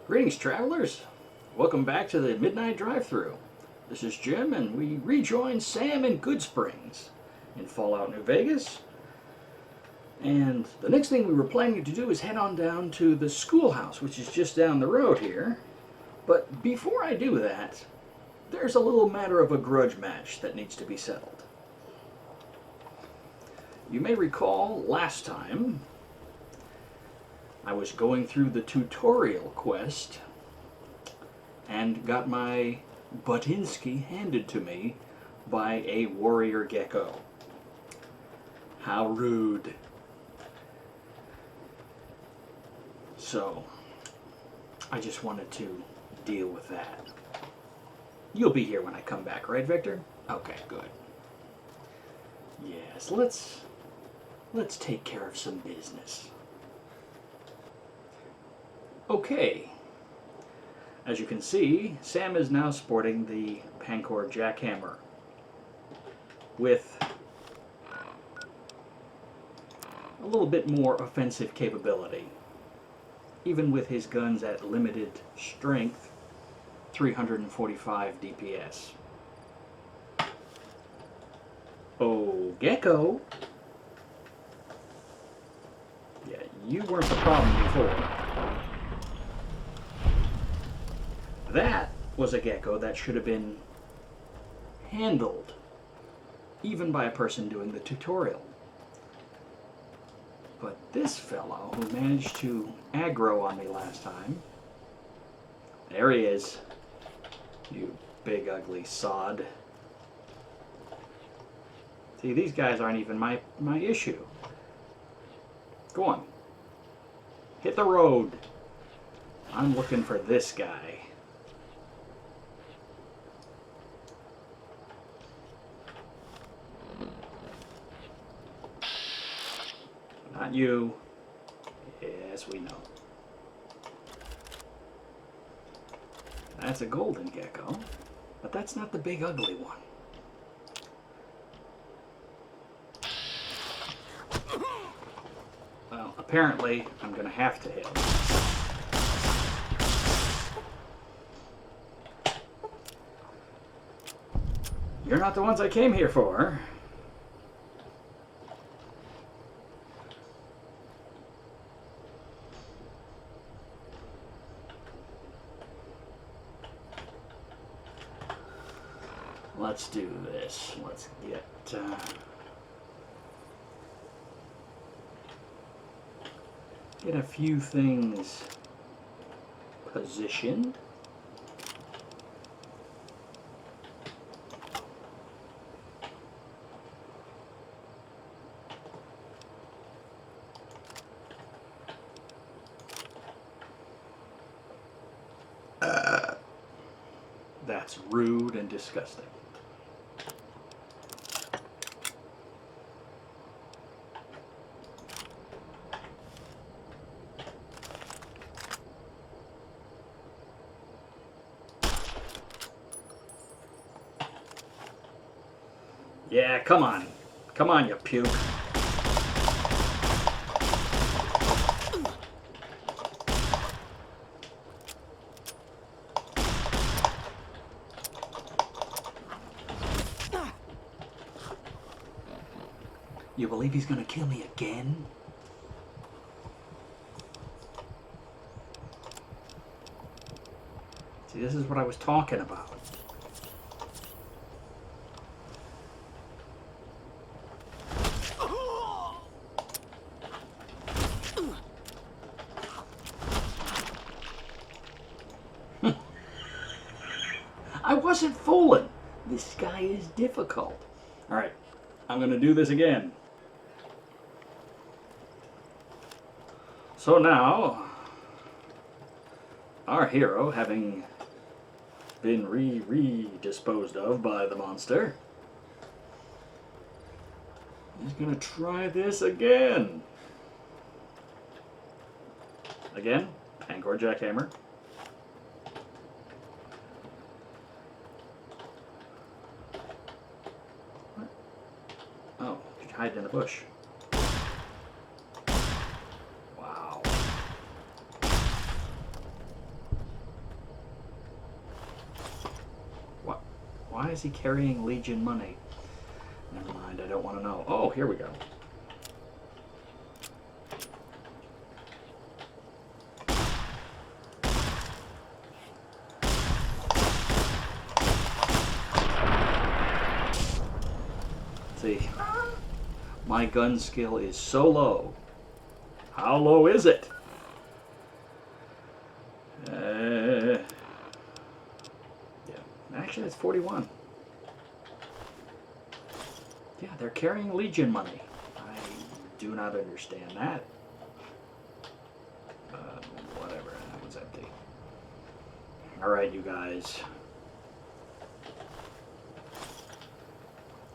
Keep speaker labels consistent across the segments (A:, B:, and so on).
A: Greetings, travelers. Welcome back to the Mid-Nite Drive-Thru. This is Jim, and we rejoin Sam in Goodsprings in Fallout, New Vegas. And the next thing we were planning to do is head on down to the schoolhouse, which is just down the road here. But before I do that, there's a little matter of a grudge match that needs to be settled. You may recall last time I was going through the tutorial quest and got my Butinsky handed to me by a warrior gecko. How rude. So, I just wanted to deal with that. You'll be here when I come back, right, Victor? Okay, good. Yes, let's take care of some business. Okay, as you can see, Sam is now sporting the Pancor jackhammer with a little bit more offensive capability, even with his guns at limited strength, 345 DPS. Oh, Gecko! Yeah, you weren't the problem before. That was a gecko that should have been handled, even by a person doing the tutorial. But this fellow who managed to aggro on me last time, there he is, you big ugly sod. See, these guys aren't even my issue. Go on, hit the road. I'm looking for this guy. Not you. Yes, we know. That's a golden gecko, but that's not the big ugly one. Well, apparently I'm going to have to hit him. You're not the ones I came here for. Let's do this. Let's get a few things positioned. That's rude and disgusting. Yeah, come on. Come on, you puke. You believe he's gonna kill me again? See, this is what I was talking about. I wasn't fooling. This guy is difficult. All right, I'm gonna do this again. So now, our hero, having been disposed of by the monster, is gonna try this again. Again, Pancor jackhammer. Oh, you hide in the bush. Wow. is he carrying Legion money? Never mind, I don't want to know. Oh, here we go. See, my gun skill is so low. How low is it? Yeah, actually it's 41. Yeah, they're carrying Legion money. I do not understand that. Whatever, that one's empty. Alright, you guys.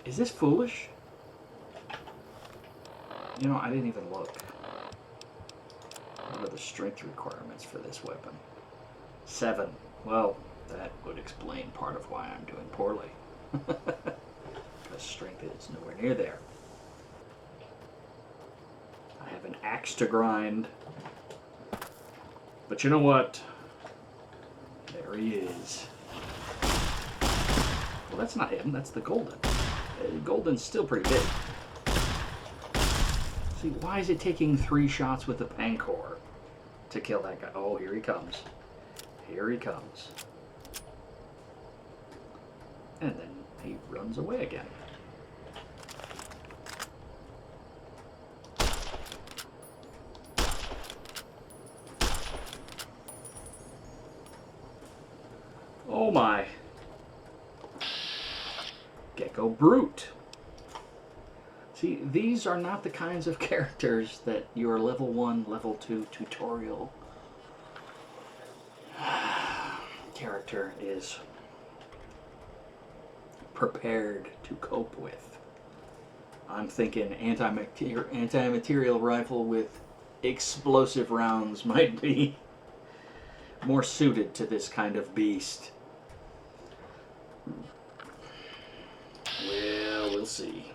A: Is this foolish? You know, I didn't even look. What are the strength requirements for this weapon? 7. Well, that would explain part of why I'm doing poorly. Because strength is nowhere near there. I have an axe to grind. But you know what? There he is. Well, that's not him. That's the golden. Golden's still pretty big. See, why is it taking 3 shots with the Pancor to kill that guy? Oh, here he comes. Here he comes. And then he runs away again. Oh my. Gecko Brute. See, these are not the kinds of characters that your level 1, level 2 tutorial character is prepared to cope with. I'm thinking anti-material rifle with explosive rounds might be more suited to this kind of beast. Well, we'll see.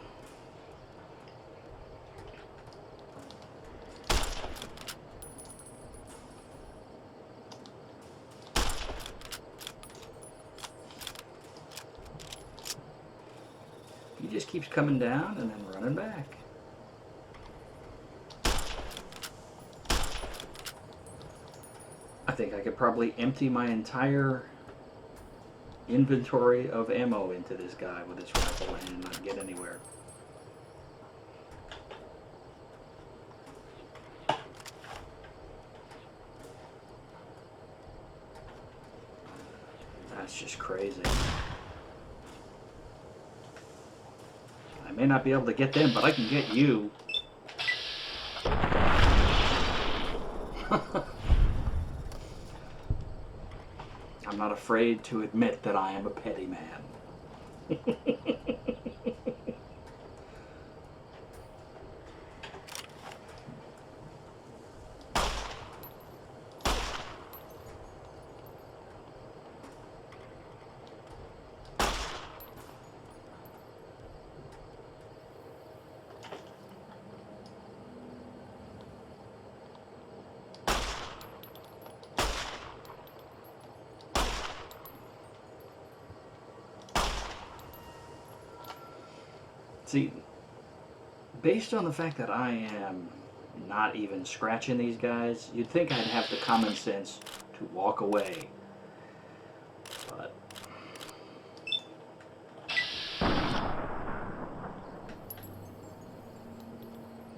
A: He just keeps coming down and then running back. I think I could probably empty my entire inventory of ammo into this guy with this rifle and not get anywhere. That's just crazy. I may not be able to get them, but I can get you. I'm not afraid to admit that I am a petty man. See, based on the fact that I am not even scratching these guys, you'd think I'd have the common sense to walk away. But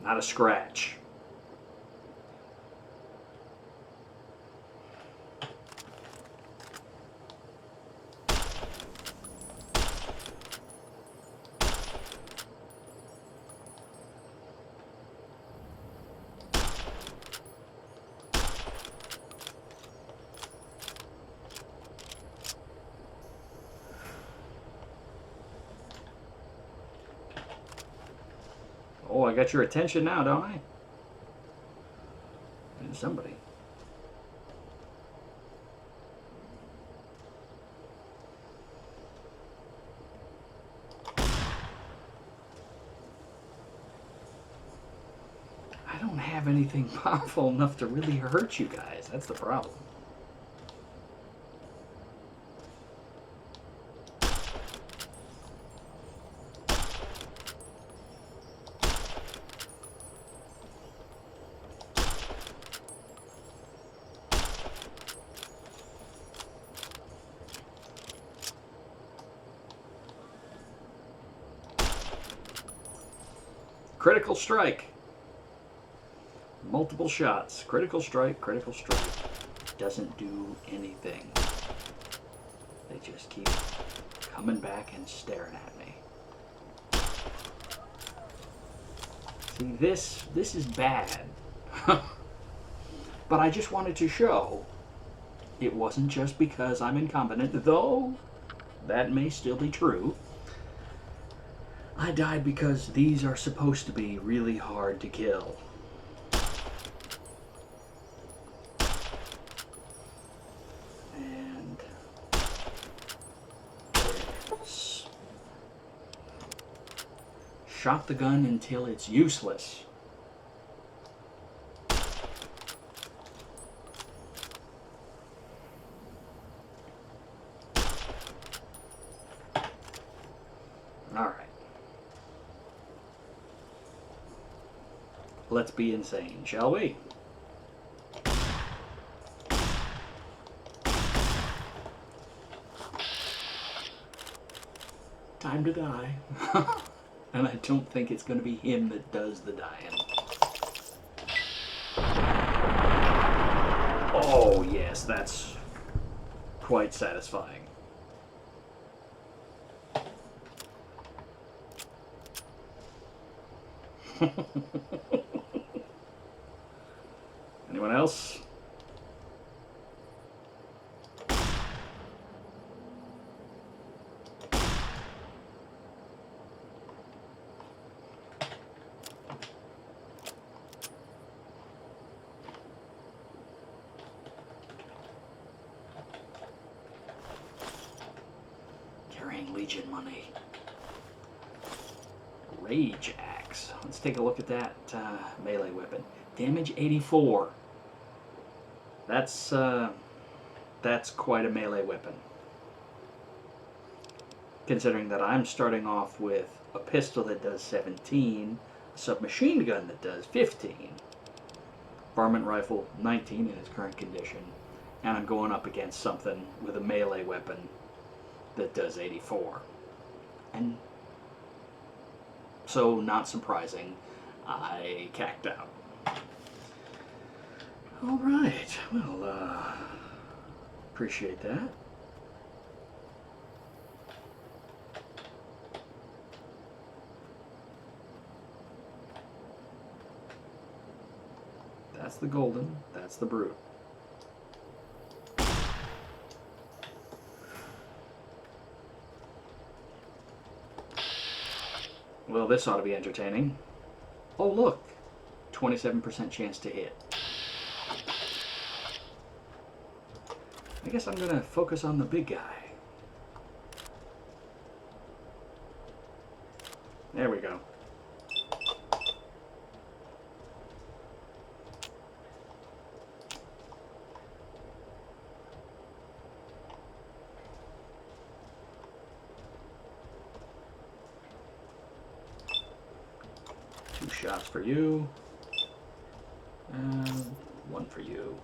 A: not a scratch. Oh, I got your attention now, don't I? And somebody. I don't have anything powerful enough to really hurt you guys. That's the problem. Critical strike. Multiple shots. Critical strike, critical strike. Doesn't do anything. They just keep coming back and staring at me. See, this is bad. But I just wanted to show it wasn't just because I'm incompetent, though that may still be true. I died because these are supposed to be really hard to kill. And shot the gun until it's useless. Alright. Let's be insane, shall we? Time to die. And I don't think it's going to be him that does the dying. Oh, yes, that's quite satisfying. Anyone else? Carrying Legion money. Rage axe. Let's take a look at that melee weapon. Damage 84. That's quite a melee weapon. Considering that I'm starting off with a pistol that does 17, a submachine gun that does 15, varmint rifle 19 in its current condition, and I'm going up against something with a melee weapon that does 84. And so, not surprising, I cacked out. Alright, well, appreciate that. That's the golden, that's the brute. Well, this ought to be entertaining. Oh, look, 27% chance to hit. I guess I'm going to focus on the big guy. There we go. Two shots for you. And one for you.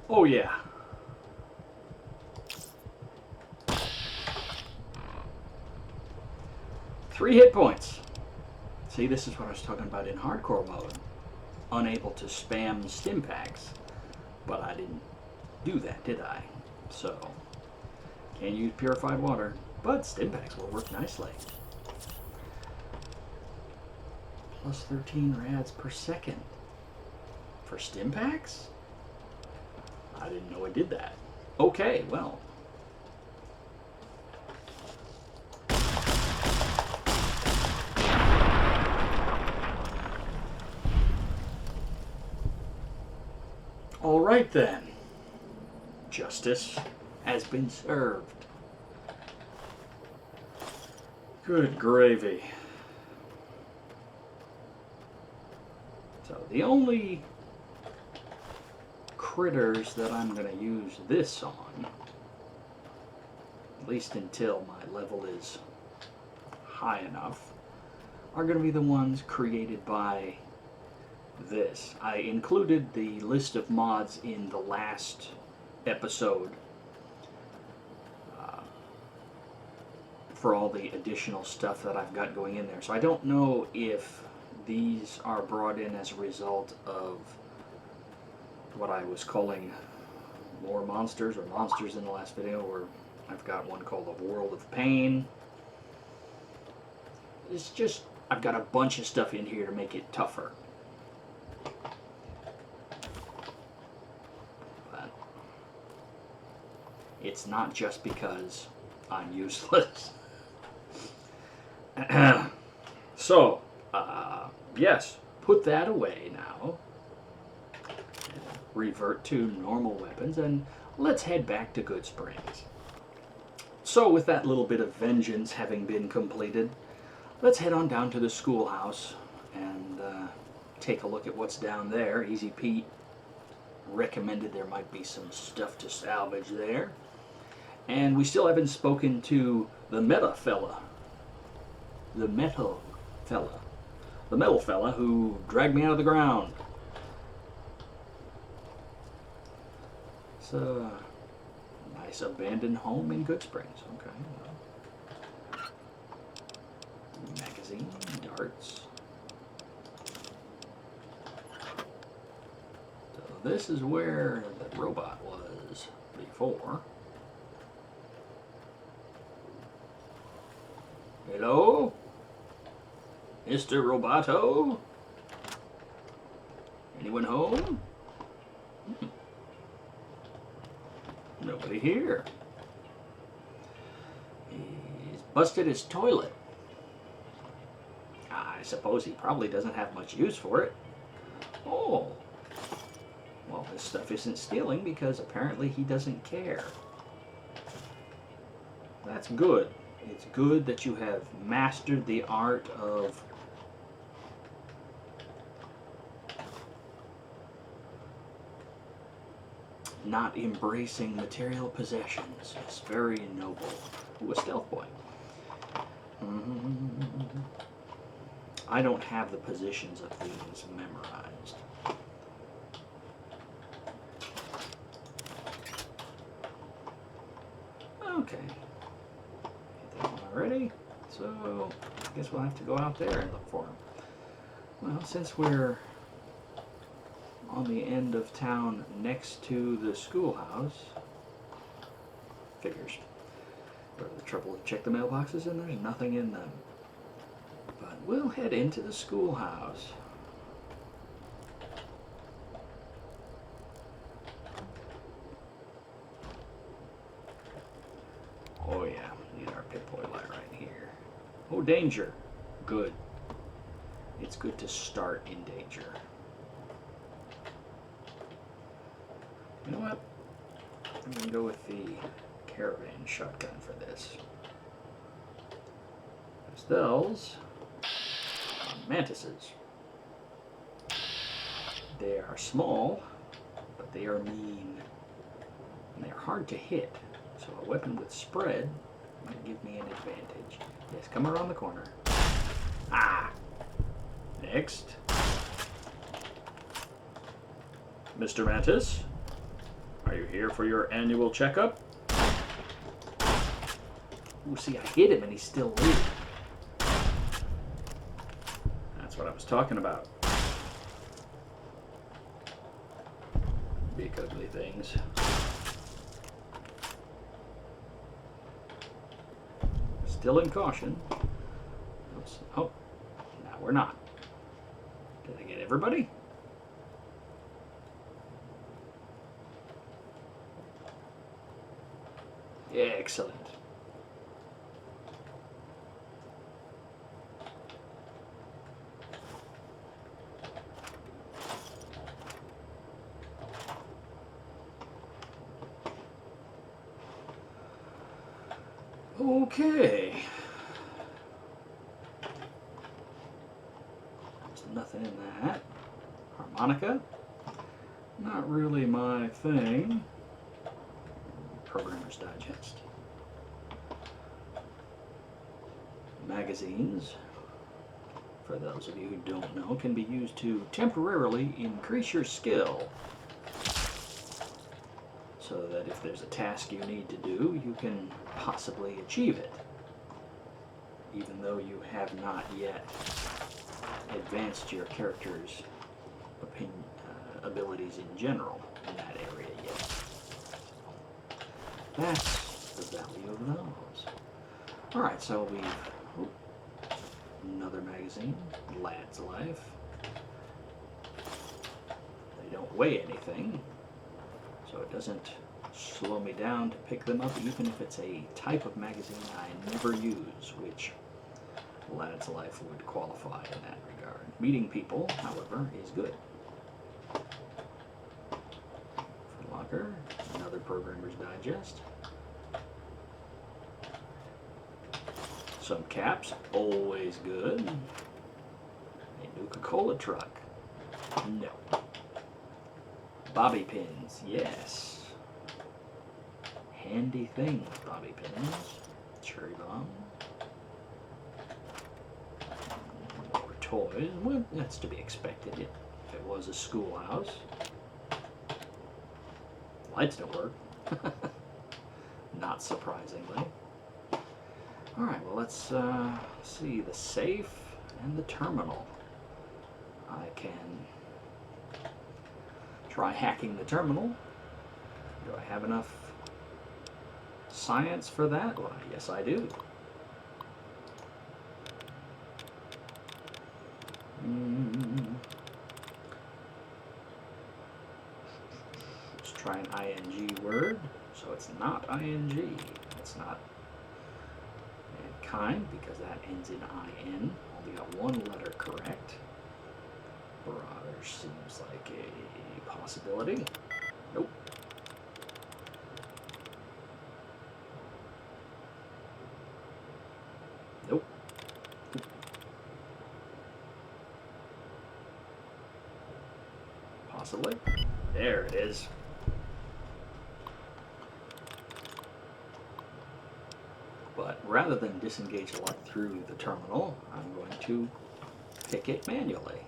A: Oh yeah. Three hit points. See, this is what I was talking about in hardcore mode. Unable to spam stim packs. But I didn't do that, did I? So, can't use purified water, but stim packs will work nicely. Plus 13 rads per second. For stim packs? I didn't know it did that. Okay, well. All right then. Justice has been served. Good gravy. So the only critters that I'm going to use this on, at least until my level is high enough, are going to be the ones created by this. I included the list of mods in the last episode for all the additional stuff that I've got going in there. So I don't know if these are brought in as a result of what I was calling more monsters or monsters in the last video, or I've got one called the World of Pain. It's just, I've got a bunch of stuff in here to make it tougher. But it's not just because I'm useless. So, yes, put that away now. Revert to normal weapons, and let's head back to Goodsprings. So, with that little bit of vengeance having been completed, let's head on down to the schoolhouse and take a look at what's down there. Easy Pete recommended there might be some stuff to salvage there. And we still haven't spoken to the metal fella who dragged me out of the ground. It's a nice abandoned home in Goodsprings. Okay. Magazine, darts. So this is where the robot was before. Hello? Mr. Roboto? Anyone home? Nobody here. He's busted his toilet. I suppose he probably doesn't have much use for it. Oh. Well, this stuff isn't stealing because apparently he doesn't care. That's good. It's good that you have mastered the art of not embracing material possessions. It's very noble. Ooh, a stealth point. I don't have the positions of these memorized. Okay. Get that one already. So, I guess we'll have to go out there and look for them. Well, since we're on the end of town next to the schoolhouse, figures. Go to the trouble to check the mailboxes and there's nothing in them. But we'll head into the schoolhouse. Oh yeah, need our Pip-Boy light right here. Oh, danger. Good. It's good to start in danger. You know what? I'm going to go with the caravan shotgun for this. Those are mantises. They are small, but they are mean. And they're hard to hit. So a weapon with spread might give me an advantage. Yes, come around the corner. Ah! Next. Mr. Mantis, are you here for your annual checkup? Ooh, see, I hit him and he's still living. That's what I was talking about. Big ugly things. Still in caution. Oops. Oh, now we're not. Did I get everybody? Excellent. Okay. There's nothing in that. Harmonica. Not really my thing. Programmer's Digest. Magazines. for those of you who don't know, can be used to temporarily increase your skill. So that if there's a task you need to do, you can possibly achieve it, even though you have not yet advanced your character's abilities in general in that area yet. That's the value of those. Alright, so we've... another magazine, Lad's Life. They don't weigh anything, so it doesn't slow me down to pick them up, even if it's a type of magazine I never use, which Lad's Life would qualify in that regard. Meeting people, however, is good. For Locker, another Programmer's Digest. Some caps, always good. A Nuka-Cola truck. No. Bobby pins, yes. Handy things, bobby pins. Cherry bomb. More toys. Well, that's to be expected if it was a schoolhouse. Lights don't work. Not surprisingly. Alright, well let's see the safe and the terminal. I can try hacking the terminal. Do I have enough science for that? Well, yes I do. Let's try an ing word. So it's not ing. It's not kind, because that ends in in. Only got one letter correct. Barrage seems like a possibility. Nope. Nope. Possibly. There it is. But rather than disengage the light through the terminal, I'm going to pick it manually.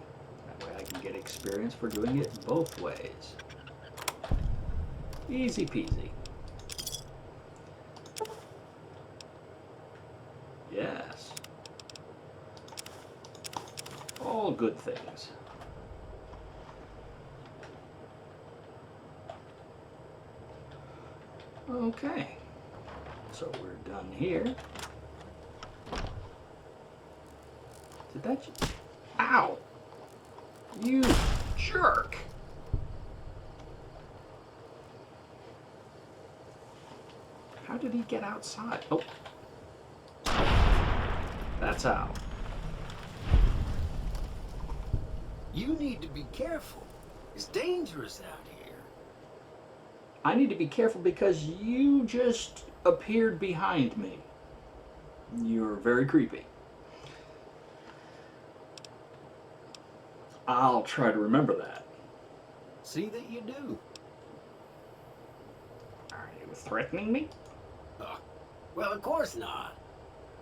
A: That way I can get experience for doing it both ways. Easy peasy. Yes. All good things. Okay. So we're done here. Did that just... Ow! You jerk! How did he get outside? Oh. That's how.
B: You need to be careful. It's dangerous out here.
A: I need to be careful because you just appeared behind me. You're very creepy. I'll try to remember that.
B: See that you do.
A: Are you threatening me?
B: Well, of course not.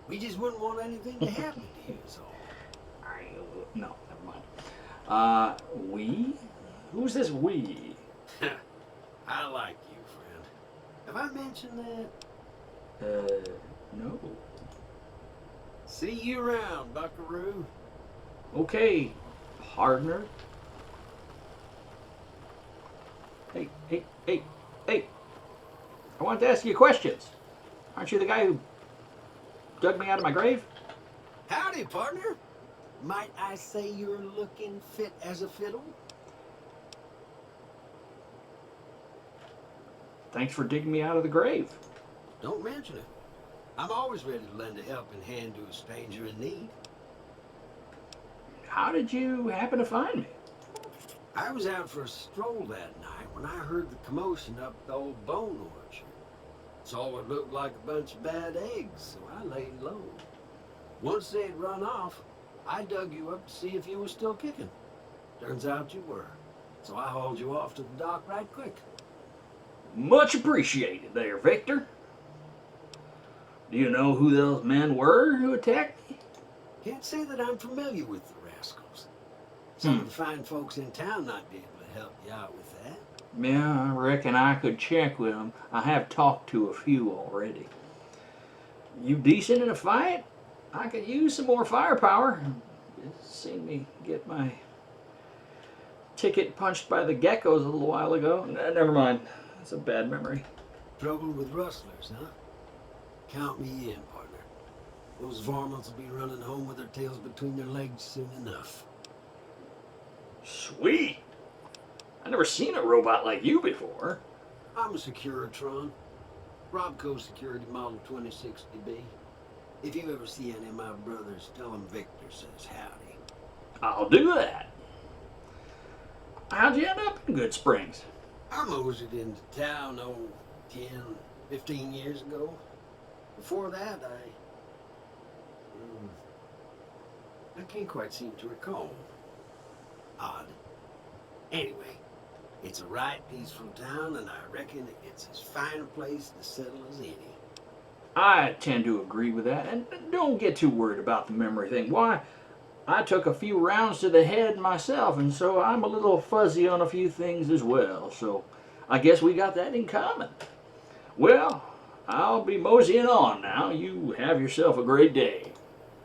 B: We just wouldn't want anything to happen to you, so.
A: Are you... No, never mind. We? Who's this we?
B: I like you, friend. Have I mentioned that?
A: No.
B: See you around, buckaroo.
A: Okay, partner. Hey. I wanted to ask you questions. Aren't you the guy who dug me out of my grave?
B: Howdy, partner. Might I say you're looking fit as a fiddle?
A: Thanks for digging me out of the grave.
B: Don't mention it. I'm always ready to lend a helping hand to a stranger in need.
A: How did you happen to find me?
B: I was out for a stroll that night when I heard the commotion up the old bone orchard. Saw what looked like a bunch of bad eggs, so I laid low. Once they had run off, I dug you up to see if you were still kicking. Turns out you were, so I hauled you off to the dock right quick.
A: Much appreciated there, Victor. Do you know who those men were who attacked me?
B: Can't say that I'm familiar with the rascals. Some of the fine folks in town might be able to help you out with that.
A: Yeah, I reckon I could check with them. I have talked to a few already. You decent in a fight? I could use some more firepower. You seen me get my ticket punched by the geckos a little while ago. Never mind. That's a bad memory.
B: Trouble with rustlers, huh? Count me in, partner. Those varmints will be running home with their tails between their legs soon enough.
A: Sweet. I never seen a robot like you before.
B: I'm a Securitron. Robco Security Model 2060B. If you ever see any of my brothers, tell them Victor says howdy.
A: I'll do that. How'd you end up in Goodsprings?
B: I moseyed into town, 10, 15 years ago. Before that, I can't quite seem to recall. Odd. Anyway, it's a right peaceful town, and I reckon it's as fine a place to settle as any.
A: I tend to agree with that, and don't get too worried about the memory thing. Why, I took a few rounds to the head myself, and so I'm a little fuzzy on a few things as well, so I guess we got that in common. Well, I'll be moseying on now. You have yourself a great day.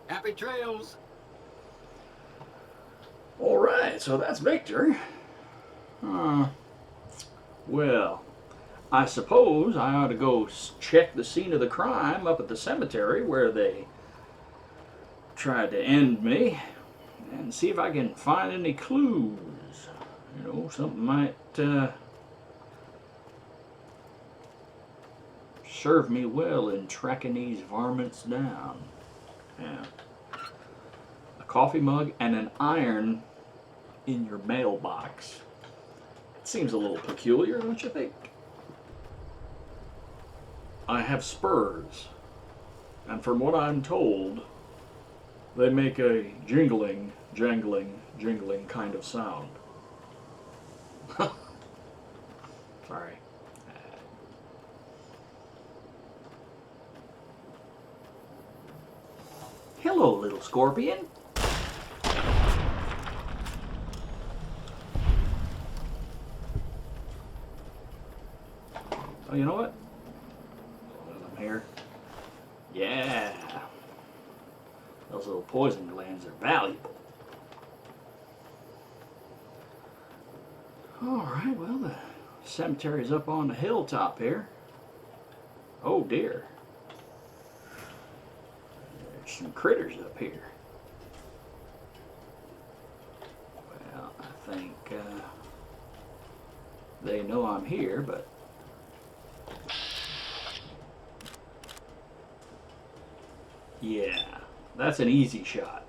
B: Happy trails!
A: All right, so that's Victor. Well, I suppose I ought to go check the scene of the crime up at the cemetery where they tried to end me and see if I can find any clues. You know, something might serve me well in tracking these varmints down. Yeah. A coffee mug and an iron in your mailbox. It seems a little peculiar, don't you think? I have spurs, and from what I'm told, they make a jingling, jangling, jingling kind of sound. Sorry. Hello, little scorpion. Oh, you know what? While I'm here. Yeah. Those little poison glands are valuable. Alright, well, the cemetery's up on the hilltop here. Oh dear. There's some critters up here. Well, I think they know I'm here, but yeah, that's an easy shot.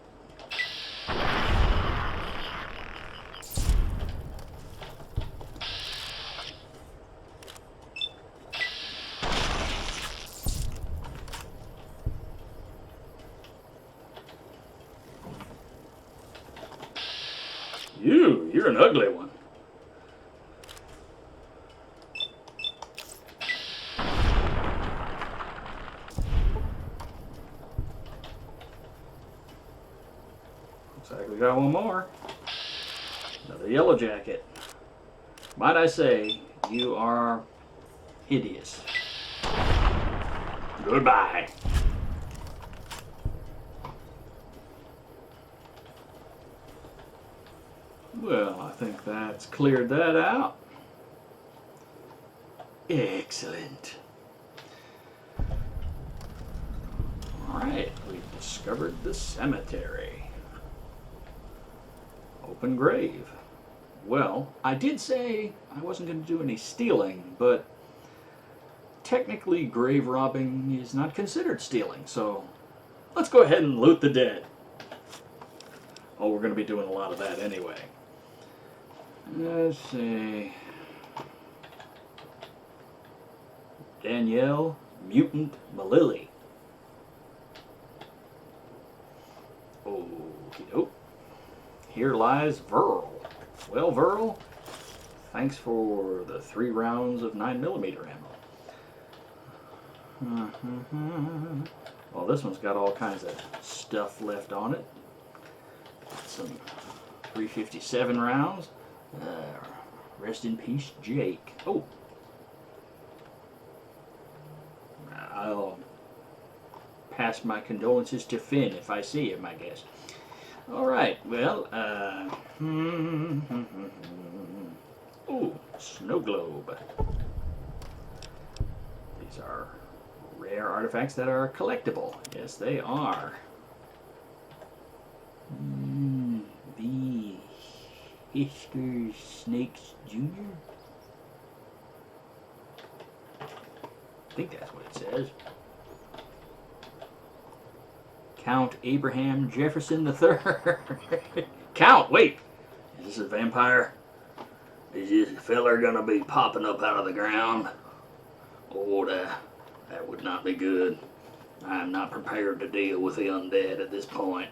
A: You're an ugly one. Looks like we got one more. Another yellow jacket. Might I say, you are hideous. Goodbye. Well, I think that's cleared that out. Excellent. Alright, we've discovered the cemetery. Open grave. Well, I did say I wasn't going to do any stealing, but technically grave robbing is not considered stealing, so let's go ahead and loot the dead. Oh, we're going to be doing a lot of that anyway. Let's see. Danielle Mutant Malili. Okie doke. Here lies Verl. Well, Verl, thanks for the 3 rounds of 9mm ammo. Well, this one's got all kinds of stuff left on it. Some 357 rounds. Rest in peace, Jake. Oh. I'll pass my condolences to Finn if I see him, I guess. All right, well, ooh, snow globe. These are rare artifacts that are collectible. Yes, they are. The Whiskers Snakes Jr. I think that's what it says. Count Abraham Jefferson III. Count, wait. Is this a vampire? Is this feller gonna be popping up out of the ground? Oh, that would not be good. I am not prepared to deal with the undead at this point.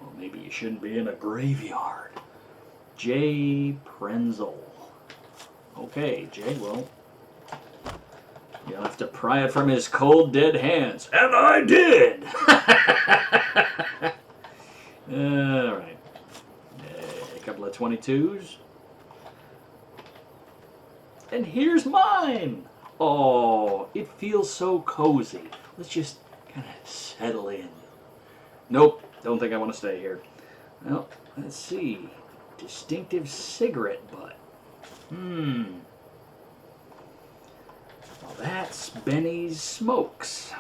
A: Well, maybe you shouldn't be in a graveyard. J. Prenzel. Okay, Jay, well, you'll have to pry it from his cold, dead hands. And I did! Alright. A couple of 22s. And here's mine! Oh, it feels so cozy. Let's just kind of settle in. Nope, don't think I want to stay here. Well, let's see. Distinctive cigarette butt. Well, that's Benny's Smokes.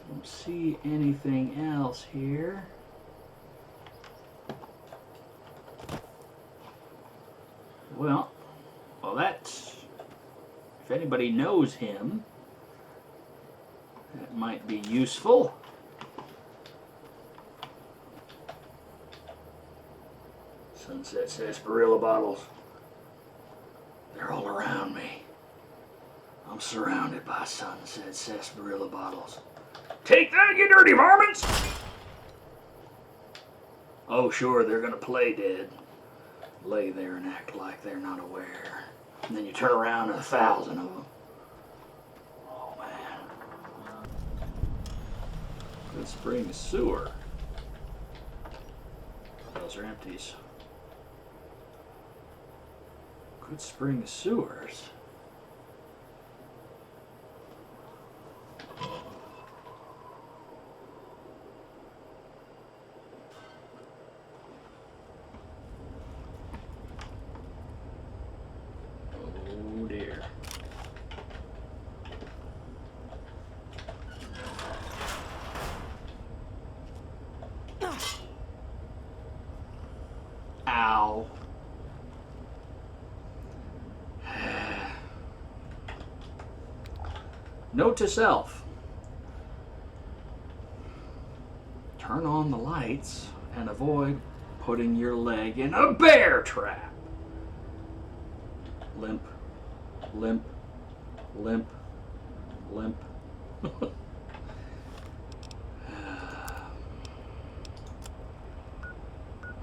A: Don't see anything else here. Well, that's, if anybody knows him, that might be useful. Sunset sarsaparilla bottles. They're all around me. I'm surrounded by sunset sarsaparilla bottles. Take that, you dirty varmints! Oh, sure, they're gonna play dead. Lay there and act like they're not aware. And then you turn around and 1,000 of them. Oh, man. Goodsprings sewer. Those are empties. Goodsprings sewers. Oh dear. Ow. Note to self. Turn on the lights and avoid putting your leg in a bear trap. Limp, limp, limp, limp.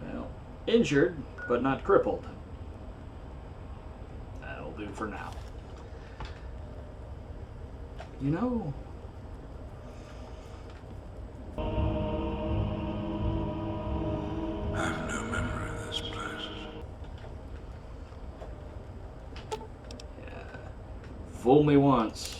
A: Well, injured, but not crippled. That'll do for now. You know,
C: I have no memory of this place.
A: yeah, fool me once.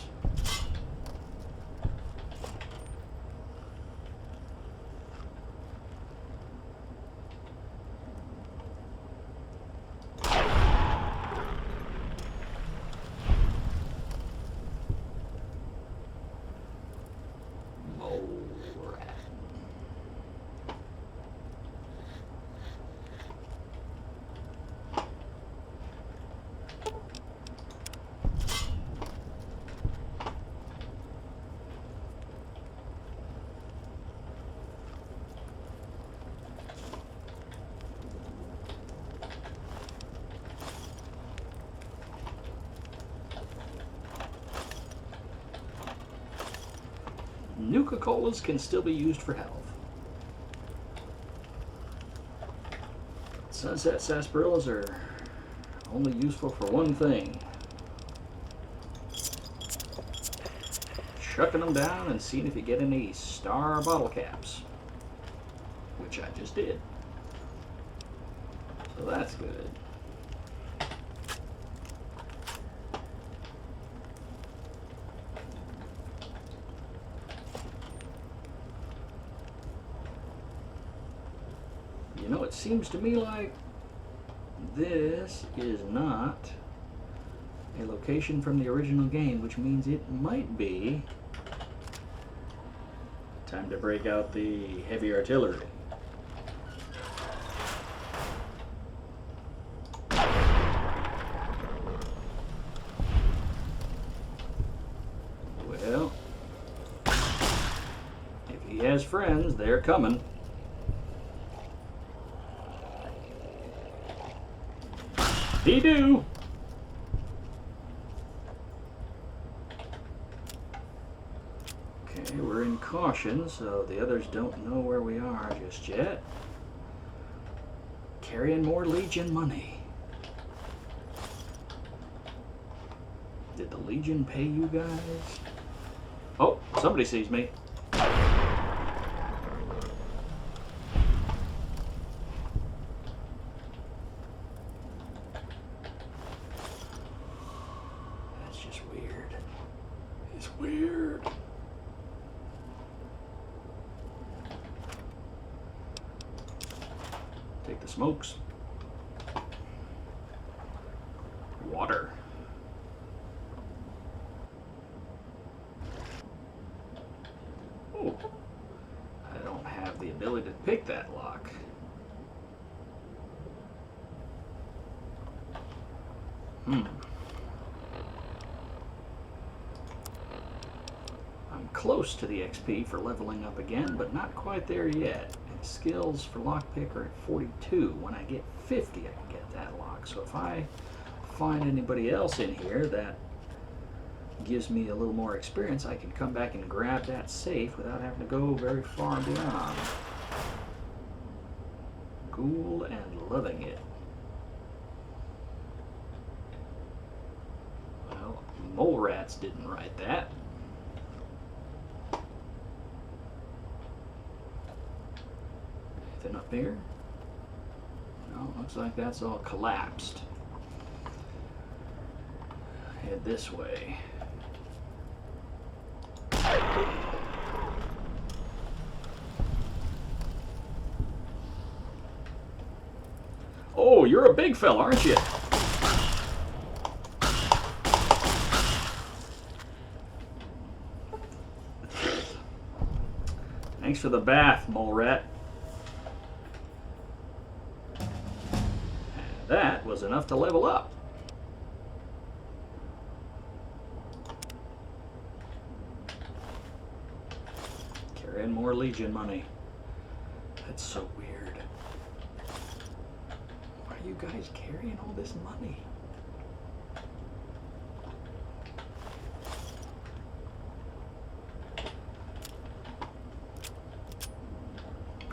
A: Nuka-Colas can still be used for health. Sunset sarsaparillas are Only useful for one thing. Chucking them down and seeing if you get any star bottle caps. Which I just did. So that's good. You know, it seems to me like this is not a location from the original game, which means it might be time to break out the heavy artillery. Well, if he has friends, they're coming. He do. Okay, we're in caution, so the others don't know where we are just yet. Carrying more Legion money. Did the Legion pay you guys? Oh, somebody sees me. Weird. Take the smokes. Water. Oh, I don't have the ability to pick that lock. Close to the XP for leveling up again, but not quite there yet. And skills for lockpick are at 42. When I get 50, I can get that lock. So if I find anybody else in here that gives me a little more experience, I can come back and grab that safe without having to go very far beyond. Cool and loving it. Well, mole rats didn't write that. Up here? No, looks like that's all collapsed. Head this way. Oh, you're a big fella, aren't you? Thanks for the bath, mole rat. That was enough to level up. Carrying more Legion money. That's so weird. Why are you guys carrying all this money?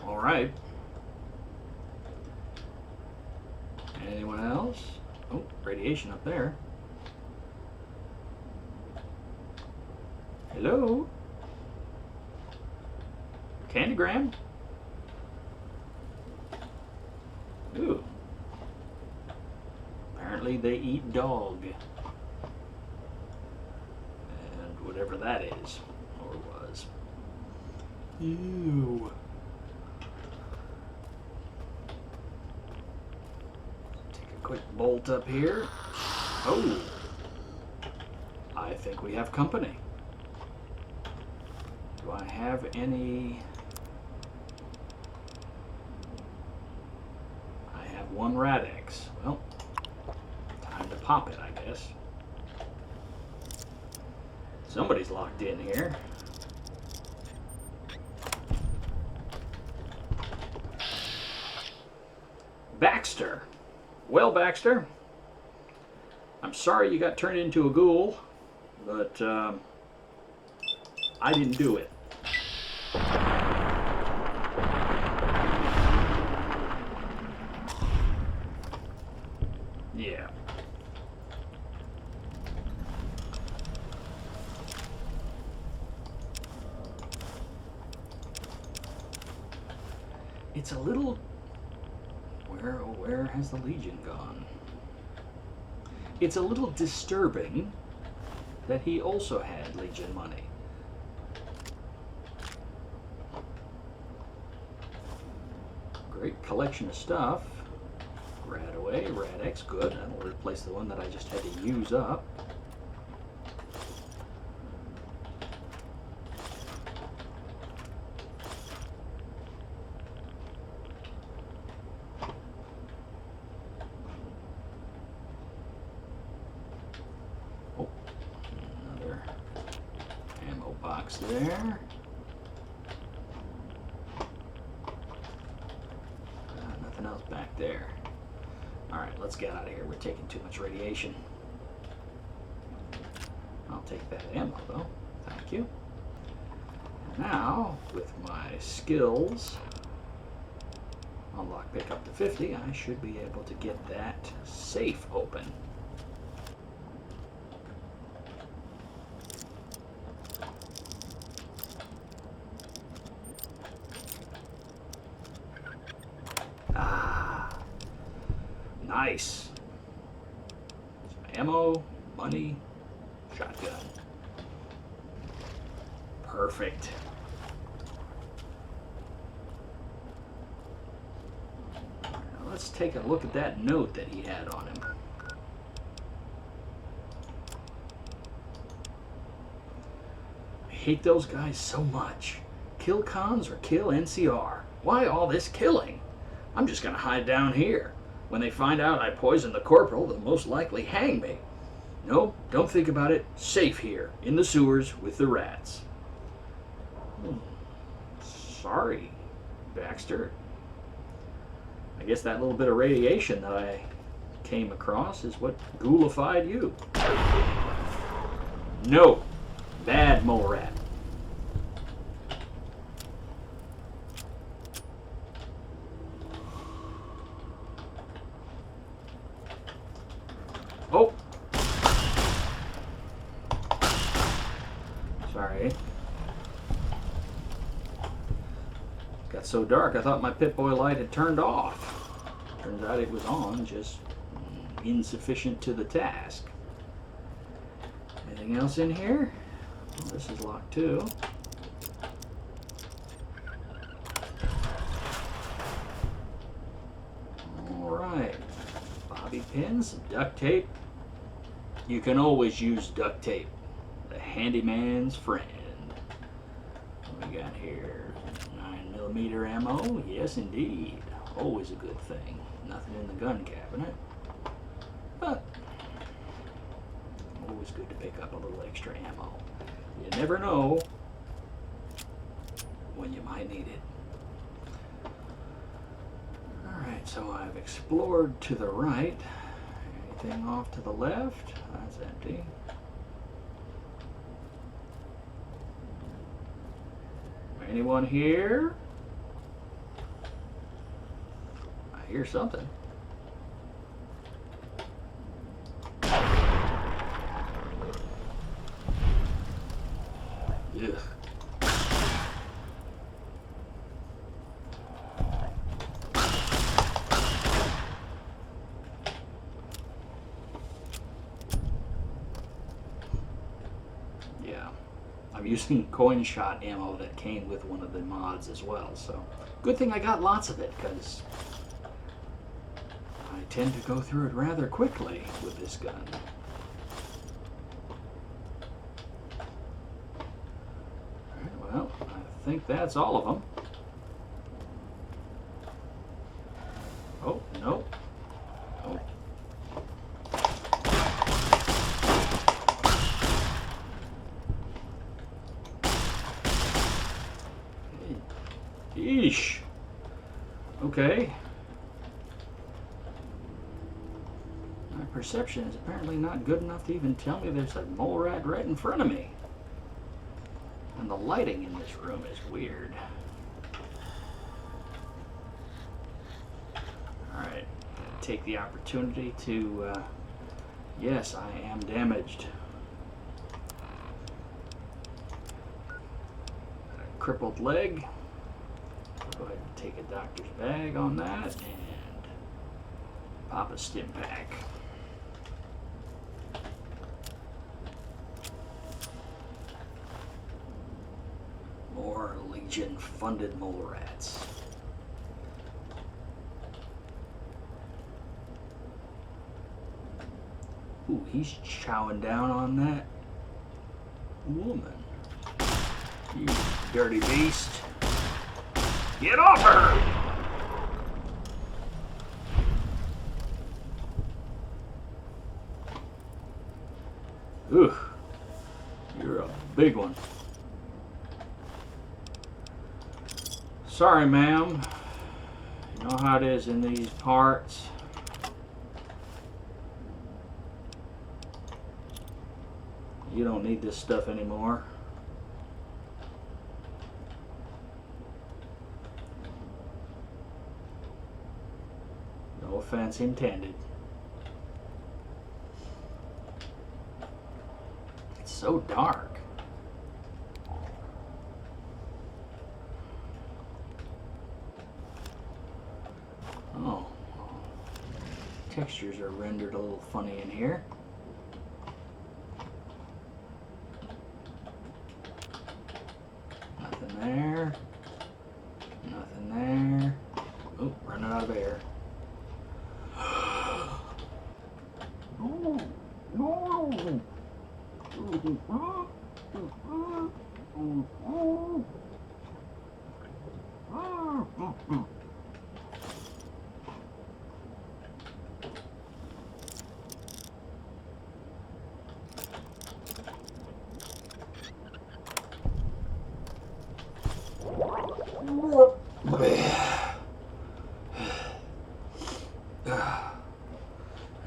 A: All right. Anyone else? Oh, radiation up there. Hello? Candygram? Ooh. Apparently they eat dog. And whatever that is, or was. Ew. Quick bolt up here. Oh, I think we have company. Do I have any? I have one Radix. Well, time to pop it, I guess. Somebody's locked in here. Baxter. Well, Baxter, I'm sorry you got turned into a ghoul, but I didn't do it. Yeah. It's a little... Where has the Legion gone? It's a little disturbing that he also had Legion money. Great collection of stuff. Rad away, Rad X, good. That'll replace the one that I just had to use up. Oh, another ammo box there. Nothing else back there. Alright, let's get out of here. We're taking too much radiation. I'll take that ammo though. Thank you. Now, with my skills, unlock pick up to 50, I should be able to get that safe open. Nice. Some ammo, money, shotgun. Perfect. Now let's take a look at that note that he had on him. I hate those guys so much. Kill cons or kill NCR. Why all this killing? I'm just gonna hide down here. When they find out I poisoned the corporal, they'll most likely hang me. No, don't think about it. Safe here, in the sewers with the rats. Sorry, Baxter. I guess that little bit of radiation that I came across is what ghoulified you. No, bad mole rat. Oh! Sorry. Got so dark I thought my Pip-Boy light had turned off. Turns out it was on, just insufficient to the task. Anything else in here? Well, this is locked too. Alright. Bobby pins, duct tape. You can always use duct tape. The handyman's friend. What we got here? 9mm ammo? Yes, indeed. Always a good thing. Nothing in the gun cabinet. But always good to pick up a little extra ammo. You never know when you might need it. Alright, so I've explored to the right. Anything off to the left? That's empty. Anyone here? I hear something. Ugh. Yeah, I'm using coin shot ammo that came with one of the mods as well, so good thing I got lots of it, because I tend to go through it rather quickly with this gun. Alright, well, I think that's all of them. Oh, no. Oh. Eesh. Okay. My perception is apparently not good enough to even tell me there's a mole rat right in front of me. And the lighting in this room is weird. Alright. Take the opportunity to, yes, I am damaged. Got a crippled leg. Go ahead and take a doctor's bag on that and pop a stim pack. More Legion-funded mole rats. Ooh, he's chowing down on that woman. You dirty beast. Get off her! Ooh, you're a big one. Sorry, ma'am. You know how it is in these parts. You don't need this stuff anymore. No offense intended. It's so dark. Oh. Textures are rendered a little funny in here. Nothing there. Nothing there. Oh, running out of air.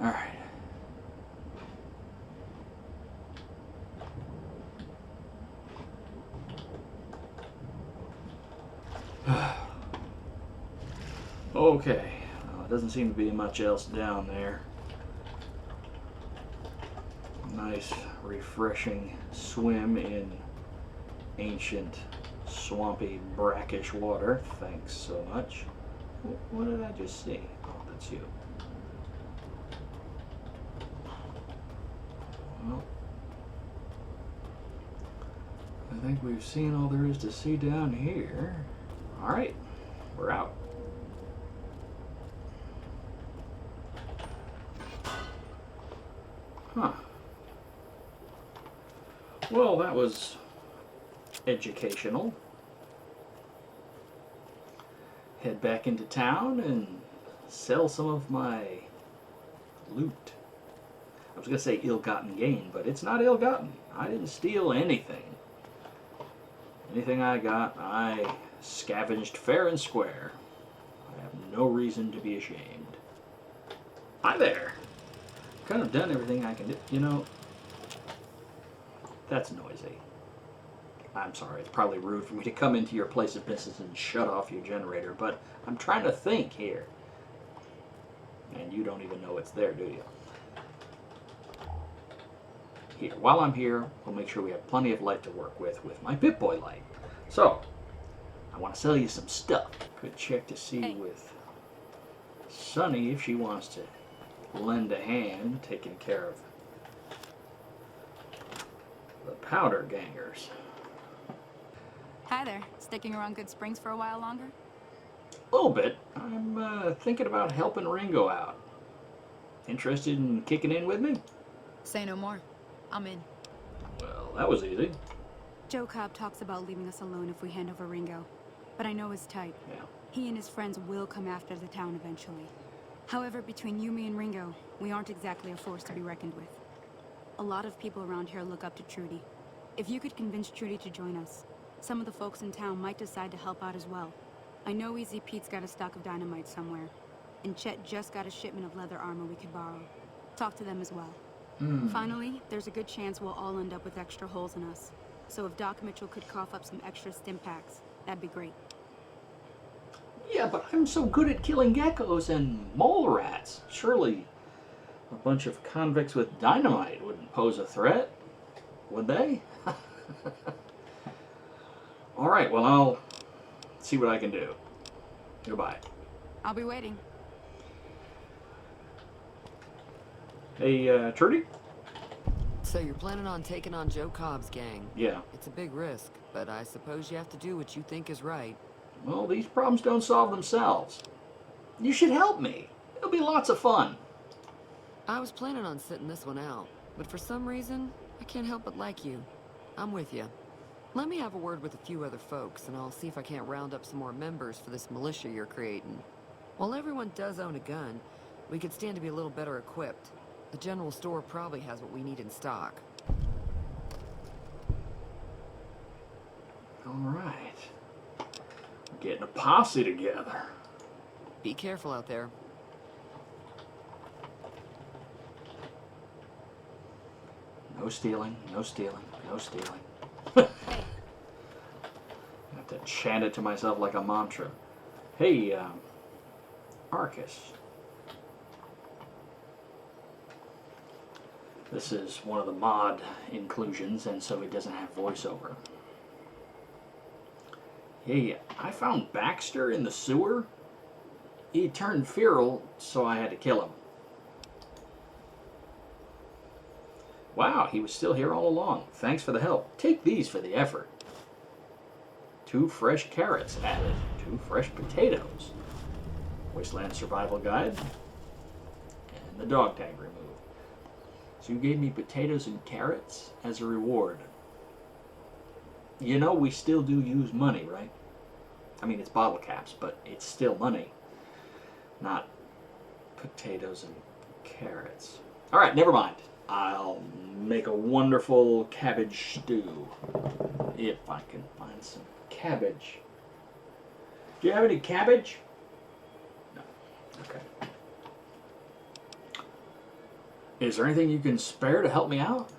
A: Alright. Okay. Doesn't seem to be much else down there. Nice, refreshing swim in ancient, swampy, brackish water. Thanks so much. What did I just see? Oh, that's you. Well, I think we've seen all there is to see down here. Alright, we're out. Huh. Well, that was educational. Head back into town and sell some of my loot. I was going to say ill-gotten gain, but it's not ill-gotten. I didn't steal anything. Anything I got, I scavenged fair and square. I have no reason to be ashamed. Hi there. Kind of done everything I can do. You know, that's noisy. I'm sorry, it's probably rude for me to come into your place of business and shut off your generator, but I'm trying to think here. And you don't even know it's there, do you? Here, while I'm here, we'll make sure we have plenty of light to work with my Pip-Boy light. So, I want to sell you some stuff. Could check to see with Sunny if she wants to lend a hand taking care of the powder gangers.
D: Hi there. Sticking around Goodsprings for a while longer?
A: A little bit. I'm thinking about helping Ringo out. Interested in kicking in with me?
D: Say no more. I'm in.
A: Well, that was easy.
D: Joe Cobb talks about leaving us alone if we hand over Ringo, but I know his type.
A: Yeah.
D: He and his friends will come after the town eventually. However, between you, me, and Ringo, we aren't exactly a force to be reckoned with. A lot of people around here look up to Trudy. If you could convince Trudy to join us, some of the folks in town might decide to help out as well. I know Easy Pete's got a stock of dynamite somewhere, and Chet just got a shipment of leather armor we could borrow. Talk to them as well. Finally, there's a good chance we'll all end up with extra holes in us. So if Doc Mitchell could cough up some extra stim packs, that'd be great.
A: Yeah, but I'm so good at killing geckos and mole rats. Surely a bunch of convicts with dynamite wouldn't pose a threat, would they? All right, well, I'll see what I can do. Goodbye.
D: I'll be waiting.
A: Hey, Trudy?
E: So you're planning on taking on Joe Cobb's gang?
A: Yeah.
E: It's a big risk, but I suppose you have to do what you think is right.
A: Well, these problems don't solve themselves. You should help me. It'll be lots of fun.
E: I was planning on sitting this one out, but for some reason, I can't help but like you. I'm with you. Let me have a word with a few other folks, and I'll see if I can't round up some more members for this militia you're creating. While everyone does own a gun, we could stand to be a little better equipped. The general store probably has what we need in stock.
A: All right. We're getting a posse together.
E: Be careful out there.
A: No stealing, no stealing, no stealing.
D: Hey.
A: I have to chant it to myself like a mantra. Hey, Arcus. This is one of the mod inclusions, and so it doesn't have voiceover. Hey, I found Baxter in the sewer. He turned feral, so I had to kill him. Wow, he was still here all along. Thanks for the help. Take these for the effort. 2 fresh carrots added. 2 fresh potatoes. Wasteland survival guide. And the dog tag removed. So you gave me potatoes and carrots as a reward. You know we still do use money, right? I mean, it's bottle caps, but it's still money. Not potatoes and carrots. All right, never mind. I'll make a wonderful cabbage stew. If I can find some cabbage. Do you have any cabbage? No. Okay. Is there anything you can spare to help me out?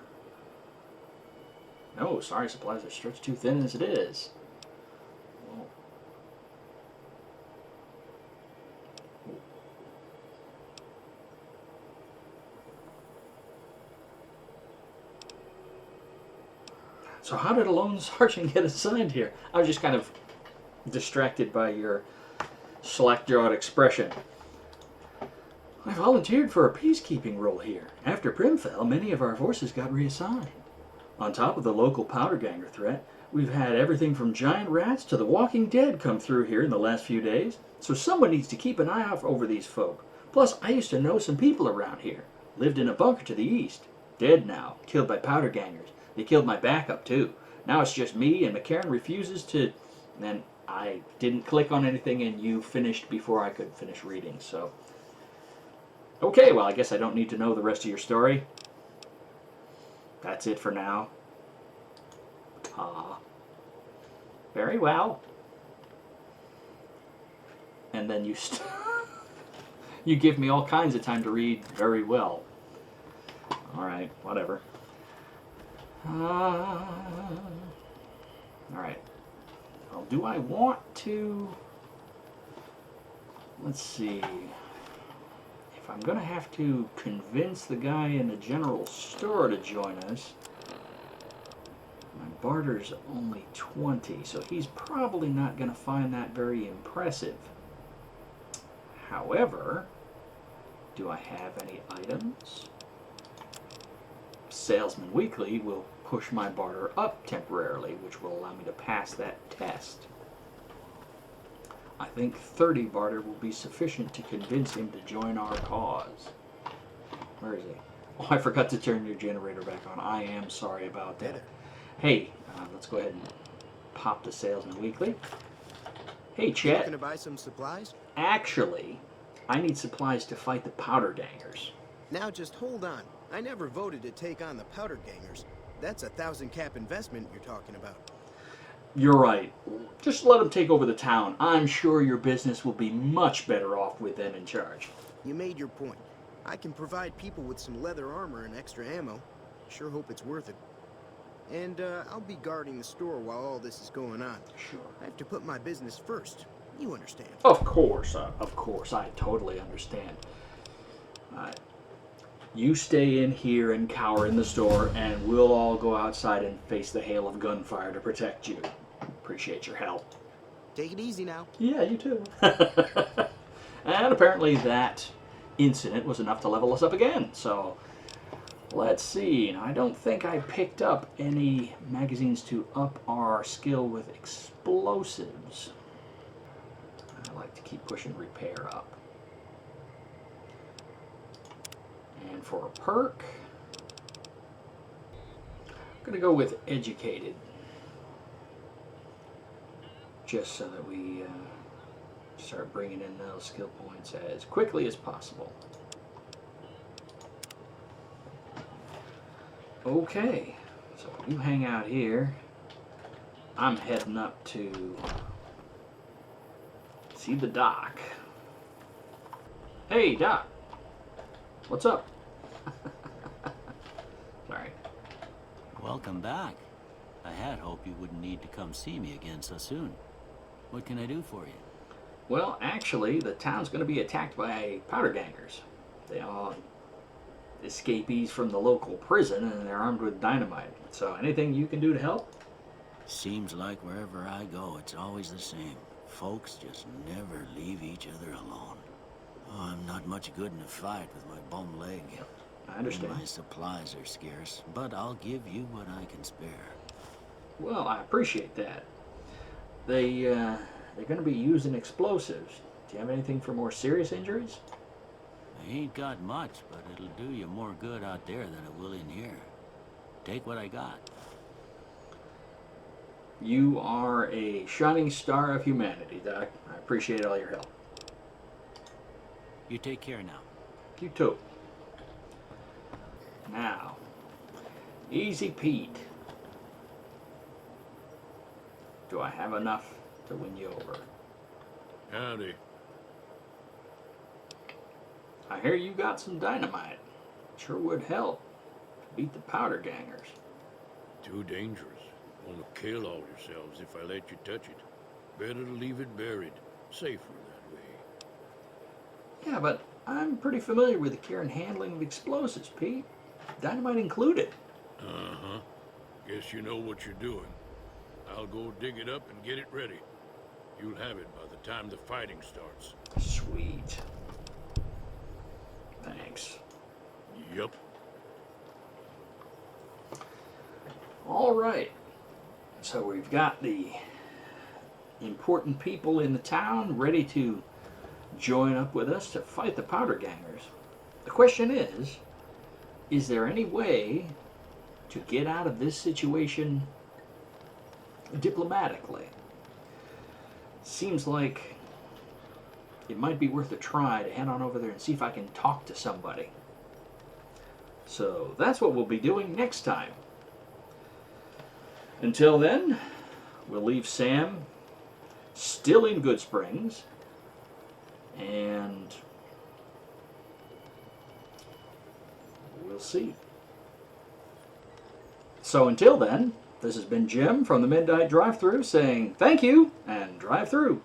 A: No, sorry, supplies are stretched too thin as it is. Well, so how did a lone sergeant get assigned here? I was just kind of distracted by your slack-jawed expression. I volunteered for a peacekeeping role here. After Prim fell, many of our forces got reassigned. On top of the local powder ganger threat, we've had everything from giant rats to the Walking Dead come through here in the last few days. So someone needs to keep an eye out over these folk. Plus, I used to know some people around here. Lived in a bunker to the east. Dead now, killed by powder gangers. They killed my backup too. Now it's just me, and McCarran refuses to... Then I didn't click on anything, and you finished before I could finish reading, so... Okay, well, I guess I don't need to know the rest of your story. That's it for now. Very well. And then you you give me all kinds of time to read very well. Alright, whatever. Alright. Well, do I want to... Let's see... If I'm going to have to convince the guy in the general store to join us, my barter's only 20, so he's probably not going to find that very impressive. However, do I have any items? Salesman Weekly will push my barter up temporarily, which will allow me to pass that test. I think 30 barter will be sufficient to convince him to join our cause. Where is he? Oh, I forgot to turn your generator back on. I am sorry about that. Hey, let's go ahead and pop the Salesman Weekly. Hey, Chet.
F: Looking to buy some supplies?
A: Actually, I need supplies to fight the powder gangers.
F: Now just hold on. I never voted to take on the powder gangers. That's a 1,000 cap investment you're talking about.
A: You're right. Just let them take over the town. I'm sure your business will be much better off with them in charge.
F: You made your point. I can provide people with some leather armor and extra ammo. Sure hope it's worth it. And I'll be guarding the store while all this is going on.
A: Sure.
F: I have to put my business first. You understand.
A: Of course. I totally understand. You stay in here and cower in the store, and we'll all go outside and face the hail of gunfire to protect you. Appreciate your help.
F: Take it easy now.
A: Yeah, you too. And apparently that incident was enough to level us up again. So let's see. Now, I don't think I picked up any magazines to up our skill with explosives. I like to keep pushing repair up. And for a perk, I'm going to go with educated. Just so that we start bringing in those skill points as quickly as possible. Okay, so you hang out here. I'm heading up to see the doc. Hey, Doc. What's up? Sorry.
G: Welcome back. I had hoped you wouldn't need to come see me again so soon. What can I do for you?
A: Well, actually, the town's going to be attacked by powder gangers. They all escapees from the local prison, and they're armed with dynamite. So anything you can do to help?
G: Seems like wherever I go, it's always the same. Folks just never leave each other alone. Oh, I'm not much good in a fight with my bum leg.
A: I understand.
G: And my supplies are scarce, but I'll give you what I can spare.
A: Well, I appreciate that. They're going to be using explosives. Do you have anything for more serious injuries?
G: I ain't got much, but it'll do you more good out there than it will in here. Take what I got.
A: You are a shining star of humanity, Doc. I appreciate all your help.
G: You take care now.
A: You too. Now, Easy Pete. Do I have enough to win you over?
C: Howdy.
A: I hear you got some dynamite. Sure would help to beat the powder gangers.
C: Too dangerous. Want to kill all yourselves if I let you touch it. Better to leave it buried. Safer that way.
A: Yeah, but I'm pretty familiar with the care and handling of explosives, Pete. Dynamite included.
C: Uh-huh. Guess you know what you're doing. I'll go dig it up and get it ready. You'll have it by the time the fighting starts.
A: Sweet. Thanks.
C: Yup.
A: All right. So we've got the important people in the town ready to join up with us to fight the powder gangers. The question is there any way to get out of this situation diplomatically? Seems like it might be worth a try to head on over there and see if I can talk to somebody. So that's what we'll be doing next time. Until then, we'll leave Sam still in Goodsprings, and we'll see. So until then, this has been Jim from the Mid-Nite Drive-Thru saying thank you and drive through.